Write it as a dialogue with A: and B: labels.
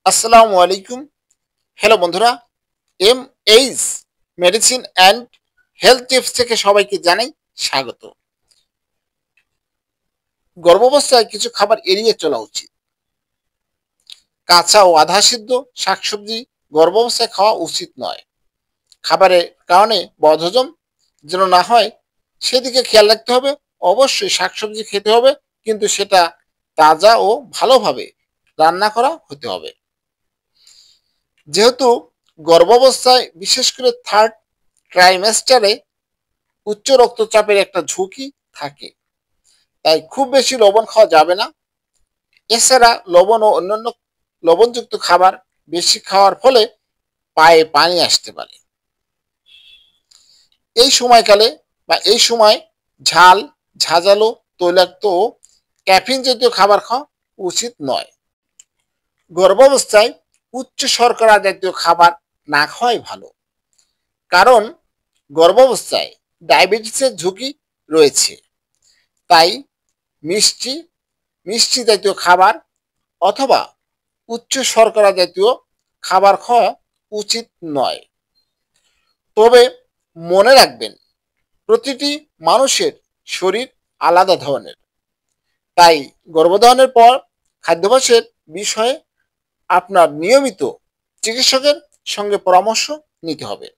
A: আসসালামু আলাইকুম। হ্যালো বন্ধুরা, H medicine and health tips থেকে সবাইকে জানাই স্বাগত। গর্ভাবস্থায় কিছু খাবার এড়িয়ে চলা উচিত। কাঁচা ও আধা সিদ্ধ শাকসবজি গর্ভাবস্থায় খাওয়া উচিত নয়। খাবারের কারণে বদহজম যেন না হয় সেদিকে খেয়াল রাখতে হবে। অবশ্যই শাকসবজি খেতে হবে, কিন্তু সেটা তাজা ও ভালোভাবে রান্না করা হতে হবে। যেহেতু গর্ভাবস্থায় বিশেষ করে থার্ড ট্রাইমেস্টারে উচ্চ রক্তচাপের একটা ঝুঁকি থাকে, তাই খুব বেশি লবণ খাওয়া যাবে না। এছাড়া লবণ ও অন্যান্য লবণযুক্ত খাবার বেশি খাওয়ার ফলে পায়ে পানি আসতে পারে। এই সময় ঝাল, ঝাঁঝালো, তৈলাক্ত ও ক্যাফিন জাতীয় খাবার খাওয়া উচিত নয়। গর্ভাবস্থায় উচ্চ শর্করা জাতীয় খাবার না খাওয়াই ভালো, কারণ গর্ভাবস্থায় ডায়াবেটিসের ঝুঁকি রয়েছে। তাই মিষ্টি মিষ্টি জাতীয় খাবার অথবা উচ্চ শর্করা জাতীয় খাবার খাওয়া উচিত নয়। তবে মনে রাখবেন, প্রতিটি মানুষের শরীর আলাদা ধরনের, তাই গর্ভধারণের পর খাদ্যাভ্যাসের বিষয়ে আপনার নিয়মিত চিকিৎসকের সঙ্গে পরামর্শ নিতে হবে।